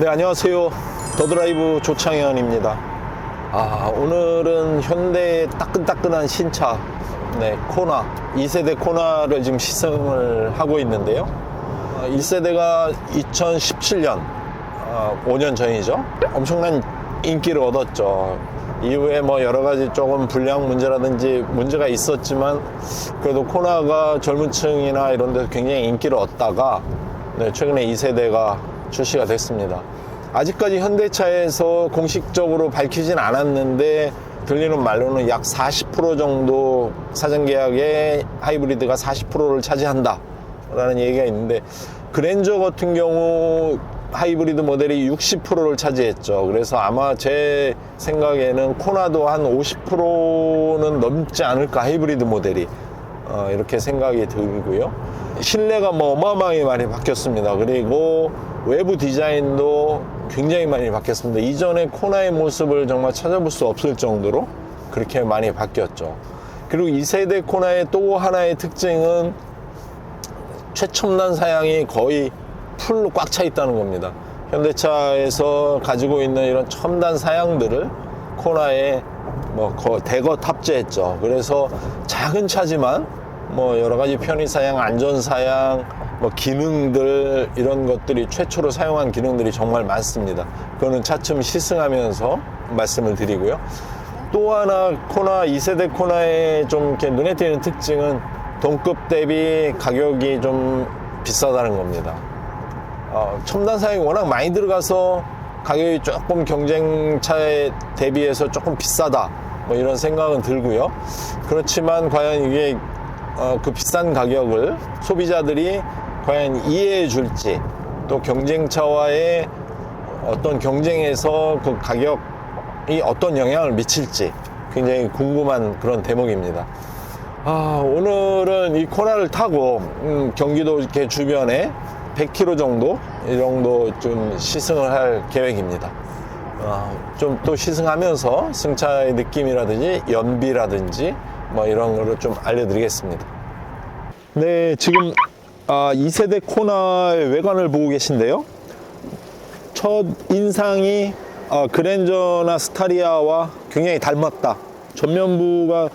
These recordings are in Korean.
네, 안녕하세요. 더드라이브 조창현입니다. 오늘은 현대의 따끈따끈한 신차, 코나, 2세대 코나를 지금 시승을 하고 있는데요. 1세대가 2017년, 5년 전이죠. 엄청난 인기를 얻었죠. 이후에 뭐 여러 가지 조금 불량 문제라든지 문제가 있었지만, 그래도 코나가 젊은 층이나 이런 데서 굉장히 인기를 얻다가, 최근에 2세대가 출시가 됐습니다. 아직까지 현대차에서 공식적으로 밝히진 않았는데 들리는 말로는 약 40% 정도 사전계약의 하이브리드가 40%를 차지한다 라는 얘기가 있는데, 그랜저 같은 경우 하이브리드 모델이 60%를 차지했죠. 그래서 아마 제 생각에는 코나도 한 50%는 넘지 않을까, 하이브리드 모델이. 이렇게 생각이 들고요. 실내가 뭐 어마어마하게 많이 바뀌었습니다. 그리고 외부 디자인도 굉장히 많이 바뀌었습니다. 이전에 코나의 모습을 정말 찾아볼 수 없을 정도로 그렇게 많이 바뀌었죠. 그리고 2세대 코나의 또 하나의 특징은 최첨단 사양이 거의 풀로 꽉 차 있다는 겁니다. 현대차에서 가지고 있는 이런 첨단 사양들을 코나에 대거 탑재했죠. 그래서 작은 차지만 여러 가지 편의사양, 안전사양, 기능들, 이런 것들이 최초로 사용한 기능들이 정말 많습니다. 그거는 차츰 시승하면서 말씀을 드리고요. 또 하나 코나, 2세대 코나의 좀 이렇게 눈에 띄는 특징은 동급 대비 가격이 좀 비싸다는 겁니다. 첨단 사양이 워낙 많이 들어가서 가격이 조금 경쟁차에 대비해서 조금 비싸다, 이런 생각은 들고요. 그렇지만 과연 이게 그 비싼 가격을 소비자들이 과연 이해해 줄지, 또 경쟁차와의 어떤 경쟁에서 그 가격이 어떤 영향을 미칠지 굉장히 궁금한 그런 대목입니다. 오늘은 이 코나를 타고 경기도 이렇게 주변에 100km 정도, 이 정도 좀 시승을 할 계획입니다. 좀 또 시승하면서 승차의 느낌이라든지 연비라든지 이런 거를 좀 알려드리겠습니다. 네, 지금 2세대 코나의 외관을 보고 계신데요. 첫 인상이 그랜저나 스타리아와 굉장히 닮았다. 전면부가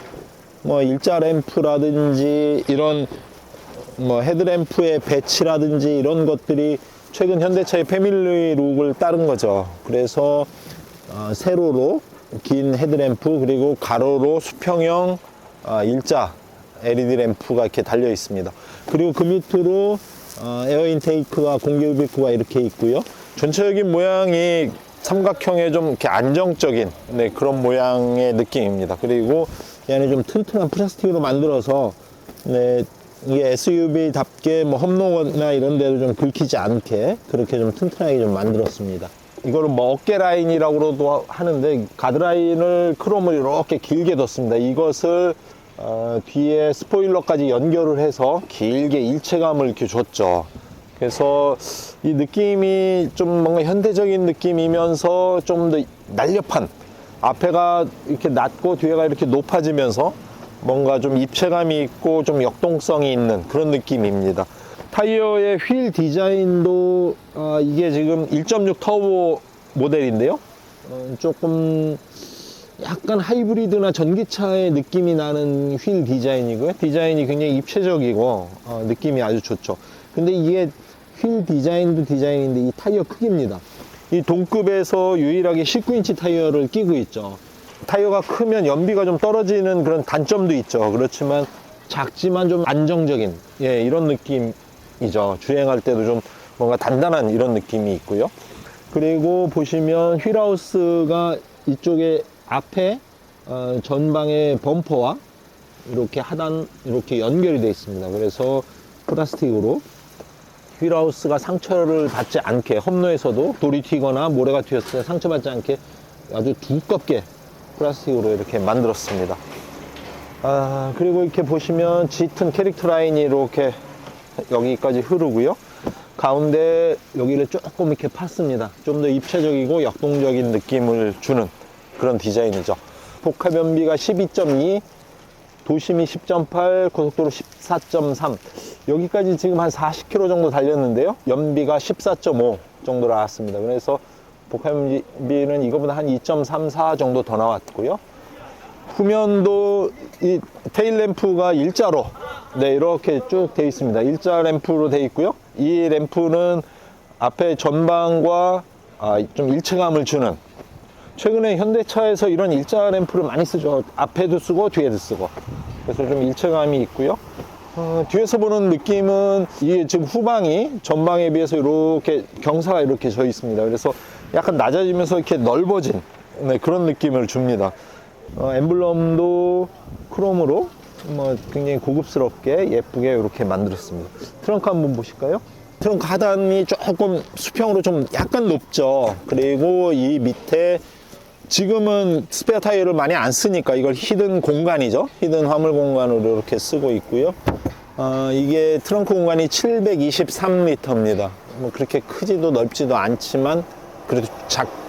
일자 램프라든지 이런 헤드램프의 배치라든지 이런 것들이 최근 현대차의 패밀리 룩을 따른 거죠. 그래서 세로로 긴 헤드램프, 그리고 가로로 수평형 일자 LED 램프가 이렇게 달려 있습니다. 그리고 그 밑으로 에어 인테이크와 공기흡입구가 이렇게 있고요. 전체적인 모양이 삼각형의 좀 이렇게 안정적인 그런 모양의 느낌입니다. 그리고 이 안에 좀 튼튼한 플라스틱으로 만들어서 이게 SUV답게 험로나 이런 데를 좀 긁히지 않게 그렇게 좀 튼튼하게 좀 만들었습니다. 이거를 어깨 라인이라고도 하는데, 가드라인을 크롬을 이렇게 길게 뒀습니다. 이것을 뒤에 스포일러까지 연결을 해서 길게 일체감을 이렇게 줬죠. 그래서 이 느낌이 좀 뭔가 현대적인 느낌이면서 좀 더 날렵한, 앞에가 이렇게 낮고 뒤에가 이렇게 높아지면서 뭔가 좀 입체감이 있고 좀 역동성이 있는 그런 느낌입니다. 타이어의 휠 디자인도 이게 지금 1.6 터보 모델인데요. 조금 약간 하이브리드나 전기차의 느낌이 나는 휠 디자인이고요. 디자인이 굉장히 입체적이고 느낌이 아주 좋죠. 근데 이게 휠 디자인도 디자인인데 이 타이어 크기입니다. 이 동급에서 유일하게 19인치 타이어를 끼고 있죠. 타이어가 크면 연비가 좀 떨어지는 그런 단점도 있죠. 그렇지만 작지만 좀 안정적인 이런 느낌이죠. 주행할 때도 좀 뭔가 단단한 이런 느낌이 있고요. 그리고 보시면 휠하우스가 이쪽에 앞에 전방의 범퍼와 이렇게 하단 이렇게 연결이 되어 있습니다. 그래서 플라스틱으로 휠하우스가 상처를 받지 않게, 험로에서도 돌이 튀거나 모래가 튀었을 때 상처받지 않게 아주 두껍게 플라스틱으로 이렇게 만들었습니다. 그리고 이렇게 보시면 짙은 캐릭터 라인이 이렇게 여기까지 흐르고요. 가운데 여기를 조금 이렇게 팠습니다. 좀 더 입체적이고 역동적인 느낌을 주는 그런 디자인이죠. 복합 연비가 12.2, 도심이 10.8, 고속도로 14.3. 여기까지 지금 한 40km 정도 달렸는데요. 연비가 14.5. 정도 나왔습니다. 그래서 복합비는 이거보다 한 2.34 정도 더 나왔고요. 후면도 이 테일 램프가 일자로 이렇게 쭉 되어 있습니다. 일자 램프로 되어 있고요. 이 램프는 앞에 전방과 좀 일체감을 주는, 최근에 현대차에서 이런 일자 램프를 많이 쓰죠. 앞에도 쓰고 뒤에도 쓰고. 그래서 좀 일체감이 있고요. 뒤에서 보는 느낌은 이게 지금 후방이 전방에 비해서 이렇게 경사가 이렇게 져 있습니다. 그래서 약간 낮아지면서 이렇게 넓어진 그런 느낌을 줍니다. 엠블럼도 크롬으로 굉장히 고급스럽게 예쁘게 이렇게 만들었습니다. 트렁크 한번 보실까요? 트렁크 하단이 조금 수평으로 좀 약간 높죠. 그리고 이 밑에 지금은 스페어 타이어를 많이 안 쓰니까 이걸 히든 공간이죠. 히든 화물 공간으로 이렇게 쓰고 있고요. 이게 트렁크 공간이 723리터입니다. 뭐 그렇게 크지도 넓지도 않지만 그래도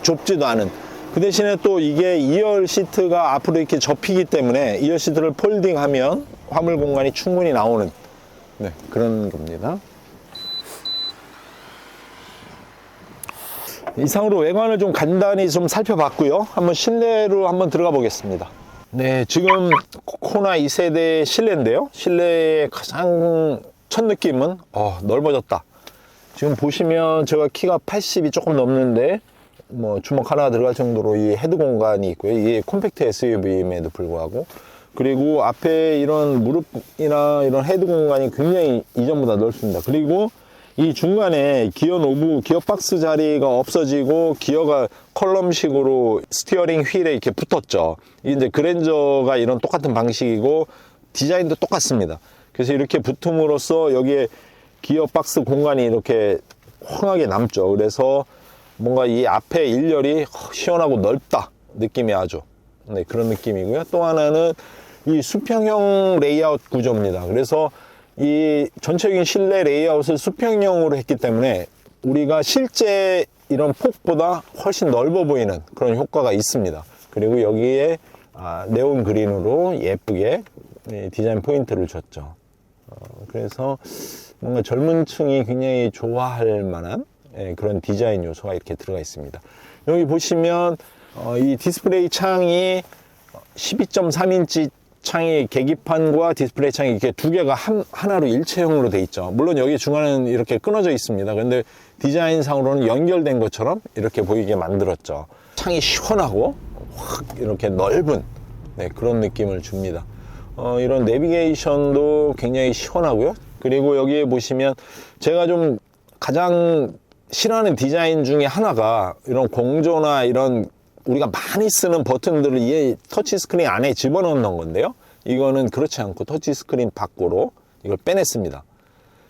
좁지도 않은. 그 대신에 또 이게 2열 시트가 앞으로 이렇게 접히기 때문에 2열 시트를 폴딩하면 화물 공간이 충분히 나오는 그런 겁니다. 이상으로 외관을 좀 간단히 좀 살펴봤고요. 한번 실내로 한번 들어가 보겠습니다. 네, 지금 코나 2세대 실내인데요. 실내의 가장 첫 느낌은 넓어졌다. 지금 보시면 제가 키가 80이 조금 넘는데 뭐 주먹 하나 들어갈 정도로 이 헤드 공간이 있고요. 이게 콤팩트 SUV임에도 불구하고, 그리고 앞에 이런 무릎이나 이런 헤드 공간이 굉장히 이전보다 넓습니다. 그리고 이 중간에 기어 노브, 기어 박스 자리가 없어지고 기어가 컬럼식으로 스티어링 휠에 이렇게 붙었죠. 이제 그랜저가 이런 똑같은 방식이고 디자인도 똑같습니다. 그래서 이렇게 붙음으로써 여기에 기어 박스 공간이 이렇게 훤하게 남죠. 그래서 뭔가 이 앞에 일렬이 시원하고 넓다 느낌이 아주 그런 느낌이고요. 또 하나는 이 수평형 레이아웃 구조입니다. 그래서 이 전체적인 실내 레이아웃을 수평형으로 했기 때문에 우리가 실제 이런 폭보다 훨씬 넓어 보이는 그런 효과가 있습니다. 그리고 여기에 네온 그린으로 예쁘게 디자인 포인트를 줬죠. 그래서 뭔가 젊은 층이 굉장히 좋아할 만한 그런 디자인 요소가 이렇게 들어가 있습니다. 여기 보시면 이 디스플레이 창이 12.3인치 창이, 계기판과 디스플레이 창이 이렇게 두 개가 하나로 일체형으로 돼 있죠. 물론 여기 중간은 이렇게 끊어져 있습니다. 근데 디자인상으로는 연결된 것처럼 이렇게 보이게 만들었죠. 창이 시원하고 확 이렇게 넓은 그런 느낌을 줍니다. 이런 내비게이션도 굉장히 시원하고요. 그리고 여기에 보시면 제가 좀 가장 싫어하는 디자인 중에 하나가 이런 공조나 이런 우리가 많이 쓰는 버튼들을 이 터치 스크린 안에 집어넣는 건데요. 이거는 그렇지 않고 터치 스크린 밖으로 이걸 빼냈습니다.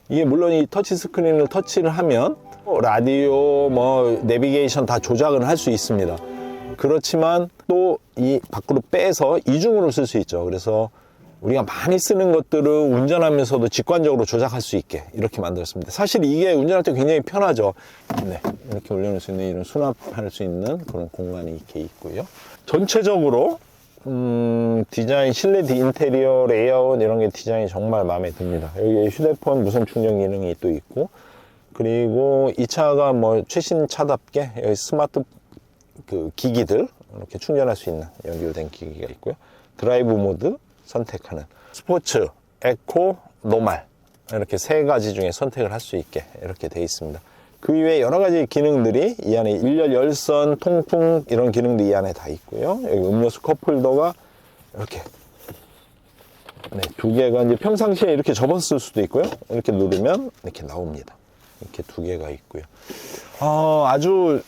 이게 물론 이 터치 스크린을 터치를 하면 라디오, 내비게이션 다 조작은 할 수 있습니다. 그렇지만 또 이 밖으로 빼서 이중으로 쓸 수 있죠. 그래서 우리가 많이 쓰는 것들을 운전하면서도 직관적으로 조작할 수 있게 이렇게 만들었습니다. 사실 이게 운전할 때 굉장히 편하죠. 이렇게 올려놓을 수 있는, 이런 수납할 수 있는 그런 공간이 이렇게 있고요. 전체적으로 디자인, 실내 인테리어 레이아웃 이런 게 디자인이 정말 마음에 듭니다. 여기 휴대폰 무선 충전 기능이 또 있고, 그리고 이 차가 최신 차답게 여기 스마트 기기들 이렇게 충전할 수 있는 연결된 기기가 있고요. 드라이브 모드 선택하는, 스포츠, 에코, 노말 이렇게 세 가지 중에 선택을 할 수 있게 이렇게 되어 있습니다. 그 이외에 여러 가지 기능들이 이 안에, 일렬 열선, 통풍 이런 기능도 이 안에 다 있고요. 여기 음료수 컵홀더가 이렇게 두 개가 이제 평상시에 이렇게 접었을 수도 있고요. 이렇게 누르면 이렇게 나옵니다. 이렇게 두 개가 있고요. 아주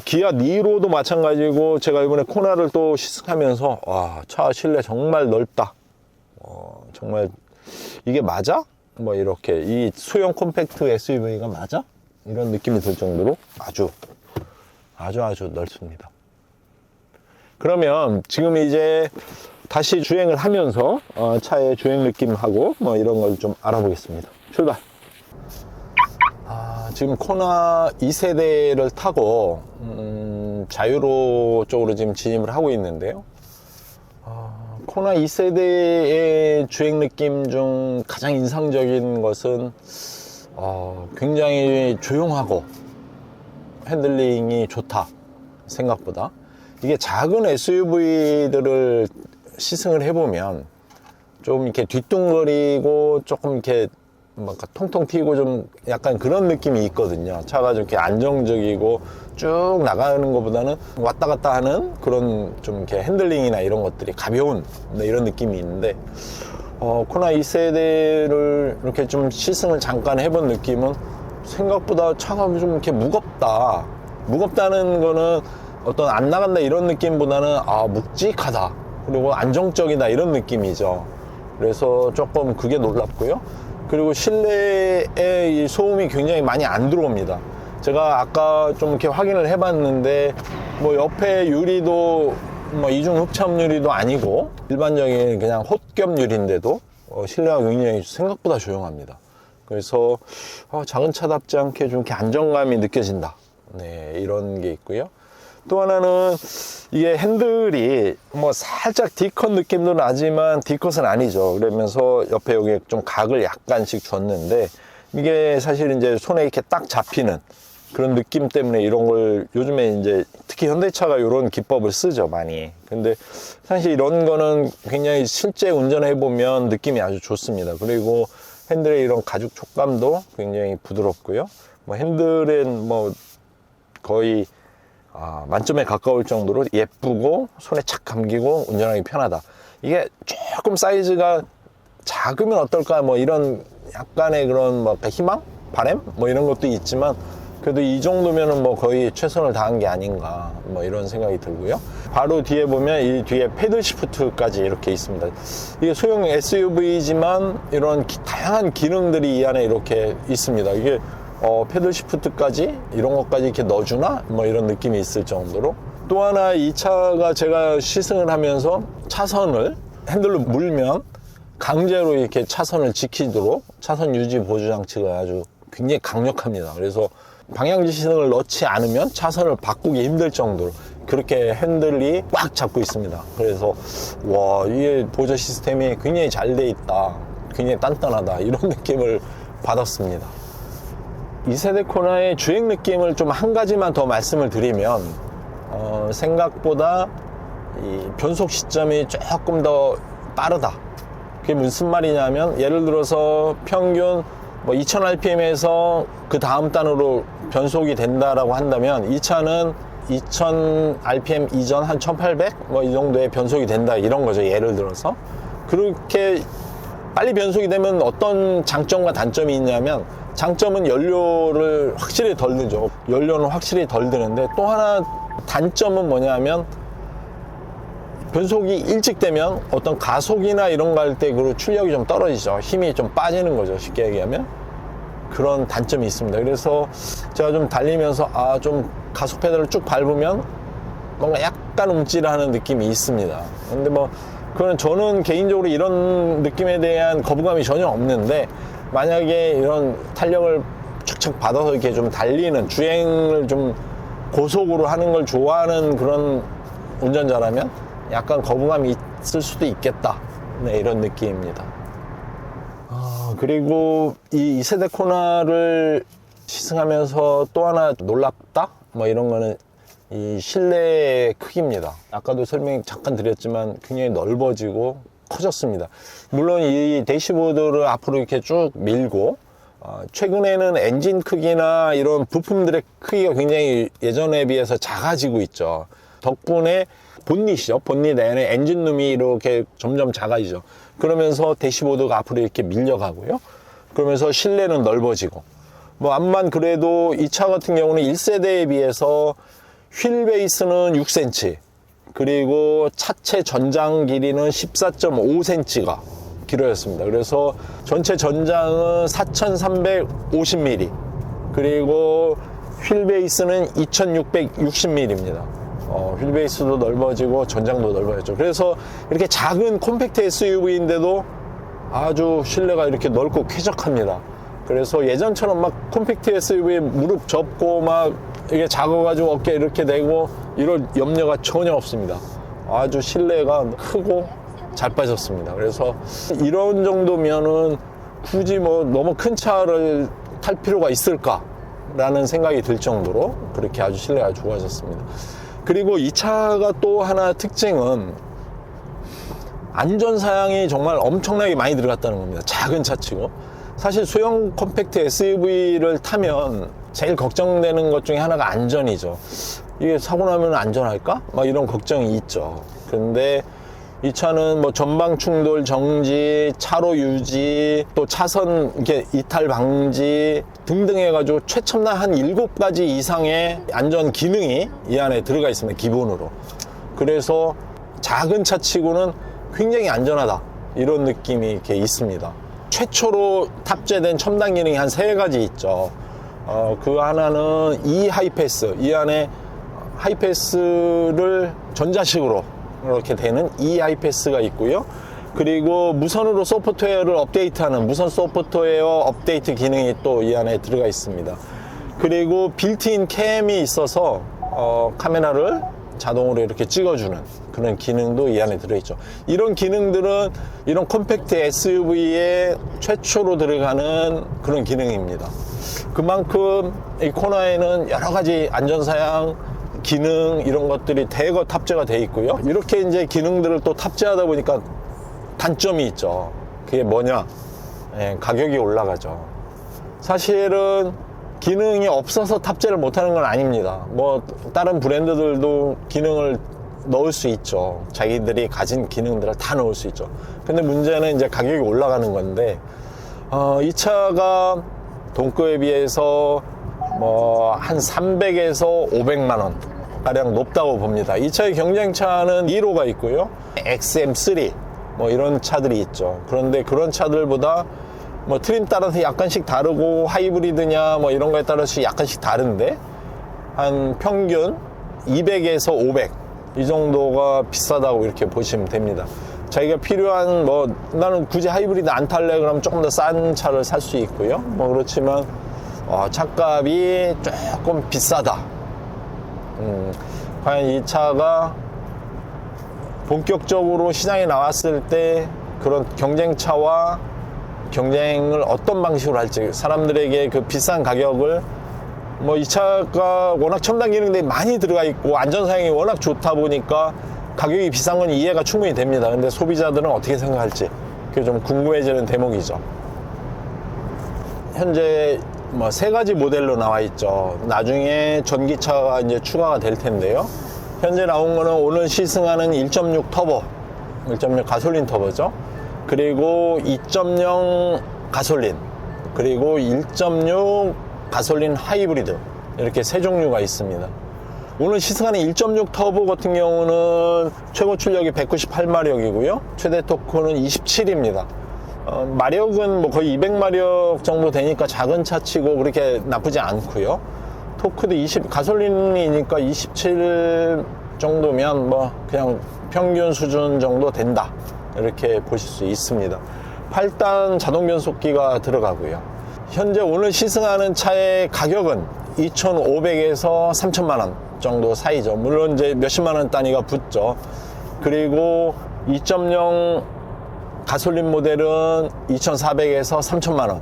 기아 니로도 마찬가지고, 제가 이번에 코나를 또 시승하면서 차 실내 정말 넓다. 정말 이게 맞아? 이렇게 이 소형 콤팩트 SUV가 맞아? 이런 느낌이 들 정도로 아주 넓습니다. 그러면 지금 이제 다시 주행을 하면서 차의 주행 느낌하고 이런 걸 좀 알아보겠습니다. 출발! 지금 코나 2세대를 타고 자유로 쪽으로 지금 진입을 하고 있는데요. 코나 2세대의 주행 느낌 중 가장 인상적인 것은 굉장히 조용하고 핸들링이 좋다. 생각보다. 이게 작은 SUV들을 시승을 해보면 좀 이렇게 뒤뚱거리고 조금 이렇게 뭔가 통통 튀고 좀 약간 그런 느낌이 있거든요. 차가 좀 이렇게 안정적이고 쭉 나가는 것보다는 왔다 갔다 하는 그런 좀 이렇게 핸들링이나 이런 것들이 가벼운 이런 느낌이 있는데, 코나 2세대를 이렇게 좀 시승을 잠깐 해본 느낌은 생각보다 차가 좀 이렇게 무겁다. 무겁다는 거는 어떤 안 나간다 이런 느낌보다는 묵직하다. 그리고 안정적이다 이런 느낌이죠. 그래서 조금 그게 놀랍고요. 그리고 실내에 이 소음이 굉장히 많이 안 들어옵니다. 제가 아까 좀 이렇게 확인을 해봤는데, 뭐 옆에 유리도 뭐 이중 흡착 유리도 아니고 일반적인 그냥 헛겹 유리인데도 실내가 굉장히 생각보다 조용합니다. 그래서 작은 차답지 않게 좀 이렇게 안정감이 느껴진다. 네, 이런 게 있고요. 또 하나는 이게 핸들이 뭐 살짝 D컷 느낌도 나지만 D컷은 아니죠. 그러면서 옆에 여기 좀 각을 약간씩 줬는데, 이게 사실 이제 손에 이렇게 딱 잡히는 그런 느낌 때문에 이런 걸 요즘에 이제 특히 현대차가 이런 기법을 쓰죠, 많이. 근데 사실 이런 거는 굉장히 실제 운전해 보면 느낌이 아주 좋습니다. 그리고 핸들의 이런 가죽 촉감도 굉장히 부드럽고요. 뭐 핸들은 뭐 거의 만점에 가까울 정도로 예쁘고 손에 착 감기고 운전하기 편하다. 이게 조금 사이즈가 작으면 어떨까 뭐 이런 약간의 그런 뭐 희망? 바람? 뭐 이런 것도 있지만, 그래도 이 정도면은 뭐 거의 최선을 다한 게 아닌가 뭐 이런 생각이 들고요. 바로 뒤에 보면 이 뒤에 패들 시프트까지 이렇게 있습니다. 이게 소형 SUV지만 이런 다양한 기능들이 이 안에 이렇게 있습니다. 이게 패들 시프트까지 이런 것까지 이렇게 넣어주나? 뭐 이런 느낌이 있을 정도로. 또 하나 이 차가 제가 시승을 하면서 차선을 핸들로 물면 강제로 이렇게 차선을 지키도록 차선 유지 보조 장치가 아주 굉장히 강력합니다. 그래서 방향지 시승을 넣지 않으면 차선을 바꾸기 힘들 정도로 그렇게 핸들이 꽉 잡고 있습니다. 그래서 와, 이게 보조 시스템이 굉장히 잘 돼 있다, 굉장히 단단하다 이런 느낌을 받았습니다. 2세대 코나의 주행 느낌을 좀 한 가지만 더 말씀을 드리면, 생각보다 이 변속 시점이 조금 더 빠르다. 그게 무슨 말이냐면, 예를 들어서 평균 뭐 2000rpm에서 그 다음 단으로 변속이 된다라고 한다면, 이 차는 2000rpm 이전 한 1800? 뭐 이 정도의 변속이 된다 이런 거죠. 예를 들어서. 그렇게 빨리 변속이 되면 어떤 장점과 단점이 있냐면, 장점은 연료를 확실히 덜 들죠. 연료는 확실히 덜 드는데, 또 하나 단점은 뭐냐면, 변속이 일찍 되면 어떤 가속이나 이런 거 할 때 그 출력이 좀 떨어지죠. 힘이 좀 빠지는 거죠, 쉽게 얘기하면. 그런 단점이 있습니다. 그래서 제가 좀 달리면서 좀 가속 페달을 쭉 밟으면 뭔가 약간 움찔하는 느낌이 있습니다. 근데 뭐 그건 저는 개인적으로 이런 느낌에 대한 거부감이 전혀 없는데, 만약에 이런 탄력을 착착 받아서 이렇게 좀 달리는, 주행을 좀 고속으로 하는 걸 좋아하는 그런 운전자라면 약간 거부감이 있을 수도 있겠다. 네, 이런 느낌입니다. 그리고 이 2세대 코나를 시승하면서 또 하나 놀랍다? 뭐 이런 거는 이 실내 크기입니다. 아까도 설명 잠깐 드렸지만 굉장히 넓어지고 커졌습니다. 물론 이 대시보드를 앞으로 이렇게 쭉 밀고, 최근에는 엔진 크기나 이런 부품들의 크기가 굉장히 예전에 비해서 작아지고 있죠. 덕분에 본닛이죠. 본닛 내에 엔진룸이 이렇게 점점 작아지죠. 그러면서 대시보드가 앞으로 이렇게 밀려가고요. 그러면서 실내는 넓어지고, 뭐 암만 그래도 이 차 같은 경우는 1세대에 비해서 휠 베이스는 6cm, 그리고 차체 전장 길이는 14.5cm가 길어졌습니다. 그래서 전체 전장은 4350mm, 그리고 휠 베이스는 2660mm입니다. 휠 베이스도 넓어지고 전장도 넓어졌죠. 그래서 이렇게 작은 콤팩트 SUV인데도 아주 실내가 이렇게 넓고 쾌적합니다. 그래서 예전처럼 막 콤팩트 SUV에 무릎 접고 막 이게 작아가지고 어깨 이렇게 대고 이럴 염려가 전혀 없습니다. 아주 실내가 크고 잘 빠졌습니다. 그래서 이런 정도면은 굳이 뭐 너무 큰 차를 탈 필요가 있을까? 라는 생각이 들 정도로 그렇게 아주 실내가 좋아졌습니다. 그리고 이 차가 또 하나 특징은 안전사양이 정말 엄청나게 많이 들어갔다는 겁니다. 작은 차치고. 사실 소형 컴팩트 SUV를 타면 제일 걱정되는 것 중에 하나가 안전이죠. 이게 사고 나면 안전할까? 막 이런 걱정이 있죠. 그런데 이 차는 뭐 전방 충돌 정지, 차로 유지, 또 차선 이렇게 이탈 방지 등등 해가지고 최첨단 한 7가지 이상의 안전 기능이 이 안에 들어가 있습니다. 기본으로. 그래서 작은 차치고는 굉장히 안전하다, 이런 느낌이 이렇게 있습니다. 최초로 탑재된 첨단 기능이 한 3가지 있죠. 그 하나는 이 하이패스, 이 안에 하이패스를 전자식으로 이렇게 되는 이 하이패스가 있고요. 그리고 무선으로 소프트웨어를 업데이트하는 무선 소프트웨어 업데이트 기능이 또 이 안에 들어가 있습니다. 그리고 빌트인 캠이 있어서 카메라를 자동으로 이렇게 찍어주는 그런 기능도 이 안에 들어있죠. 이런 기능들은 이런 컴팩트 SUV에 최초로 들어가는 그런 기능입니다. 그만큼 이 코나에는 여러 가지 안전사양 기능 이런 것들이 대거 탑재가 돼 있고요. 이렇게 이제 기능들을 또 탑재하다 보니까 단점이 있죠. 그게 뭐냐? 가격이 올라가죠. 사실은 기능이 없어서 탑재를 못하는 건 아닙니다. 뭐 다른 브랜드들도 기능을 넣을 수 있죠. 자기들이 가진 기능들을 다 넣을 수 있죠. 근데 문제는 이제 가격이 올라가는 건데, 이 차가 동급에 비해서 뭐 한 300에서 500만 원 가량 높다고 봅니다. 이 차의 경쟁차는 1호가 있고요, XM3 뭐 이런 차들이 있죠. 그런데 그런 차들보다 뭐 트림 따라서 약간씩 다르고 하이브리드냐 뭐 이런 거에 따라서 약간씩 다른데 한 평균 200에서 500 이 정도가 비싸다고 이렇게 보시면 됩니다. 자기가 필요한 뭐 나는 굳이 하이브리드 안 탈래 그러면 조금 더 싼 차를 살 수 있고요. 뭐 그렇지만 차값이 조금 비싸다. 과연 이 차가 본격적으로 시장에 나왔을 때 그런 경쟁차와 경쟁을 어떤 방식으로 할지, 사람들에게 그 비싼 가격을 뭐 이 차가 워낙 첨단 기능들이 많이 들어가 있고 안전사양이 워낙 좋다 보니까 가격이 비싼 건 이해가 충분히 됩니다. 근데 소비자들은 어떻게 생각할지 그게 좀 궁금해지는 대목이죠. 현재 뭐 3가지 모델로 나와 있죠. 나중에 전기차가 이제 추가가 될 텐데요. 현재 나온 거는 오늘 시승하는 1.6 터보, 1.6 가솔린 터보죠. 그리고 2.0 가솔린, 그리고 1.6 가솔린 하이브리드, 이렇게 3종류가 있습니다. 오늘 시승하는 1.6 터보 같은 경우는 최고 출력이 198마력이고요 최대 토크는 27입니다 마력은 뭐 거의 200마력 정도 되니까 작은 차치고 그렇게 나쁘지 않고요. 토크도 가솔린이니까 27 정도면 뭐 그냥 평균 수준 정도 된다, 이렇게 보실 수 있습니다. 8단 자동 변속기가 들어가고요. 현재 오늘 시승하는 차의 가격은 2,500에서 3,000만 원 정도 사이죠. 물론 이제 몇십만 원 단위가 붙죠. 그리고 2.0 가솔린 모델은 2,400에서 3,000만 원.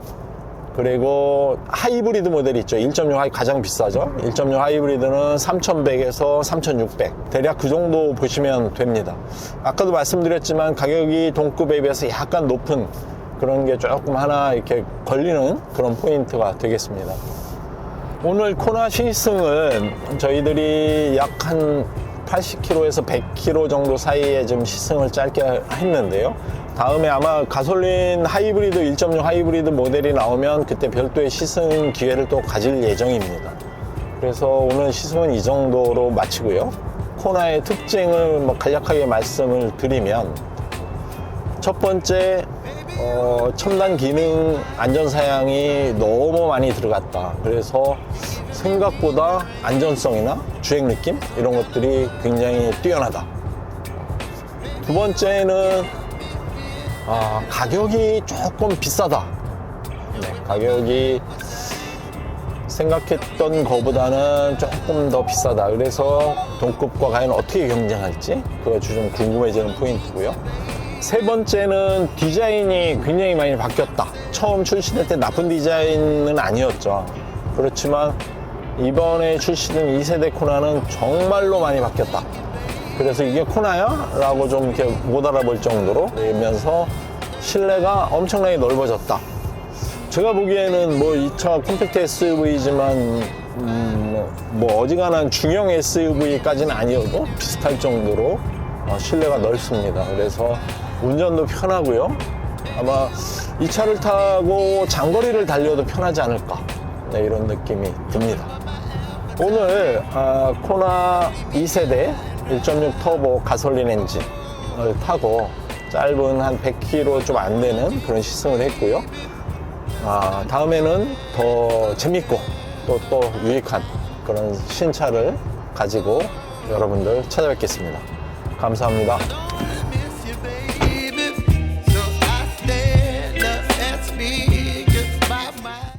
그리고 하이브리드 모델이 있죠. 1.6 가장 비싸죠. 1.6 하이브리드는 3,100에서 3,600 대략 그 정도 보시면 됩니다. 아까도 말씀드렸지만 가격이 동급에 비해서 약간 높은 그런 게 조금 하나 이렇게 걸리는 그런 포인트가 되겠습니다. 오늘 코나 시승은 저희들이 약 한 80km에서 100km 정도 사이에 좀 시승을 짧게 했는데요. 다음에 아마 가솔린 하이브리드 1.6 하이브리드 모델이 나오면 그때 별도의 시승 기회를 또 가질 예정입니다. 그래서 오늘 시승은 이 정도로 마치고요. 코나의 특징을 뭐 간략하게 말씀을 드리면, 첫 번째 첨단 기능 안전사양이 너무 많이 들어갔다. 그래서 생각보다 안전성이나 주행 느낌 이런 것들이 굉장히 뛰어나다. 두 번째는 가격이 조금 비싸다. 가격이 생각했던 것보다는 조금 더 비싸다. 그래서 동급과 과연 어떻게 경쟁할지 그거 좀 궁금해지는 포인트고요. 세 번째는 디자인이 굉장히 많이 바뀌었다. 처음 출시될 때 나쁜 디자인은 아니었죠. 그렇지만 이번에 출시된 2세대 코나는 정말로 많이 바뀌었다. 그래서 이게 코나야? 라고 좀 이렇게 못 알아볼 정도로 되면서 실내가 엄청나게 넓어졌다. 제가 보기에는 뭐 이 차 컴팩트 SUV지만 뭐 어지간한 중형 SUV까지는 아니어도 비슷할 정도로 실내가 넓습니다. 그래서 운전도 편하고요. 아마 이 차를 타고 장거리를 달려도 편하지 않을까, 네, 이런 느낌이 듭니다. 오늘 코나 2세대 1.6 터보 가솔린 엔진을 타고 짧은 한 100km 좀 안 되는 그런 시승을 했고요. 다음에는 더 재밌고 또 유익한 그런 신차를 가지고 여러분들 찾아뵙겠습니다. 감사합니다.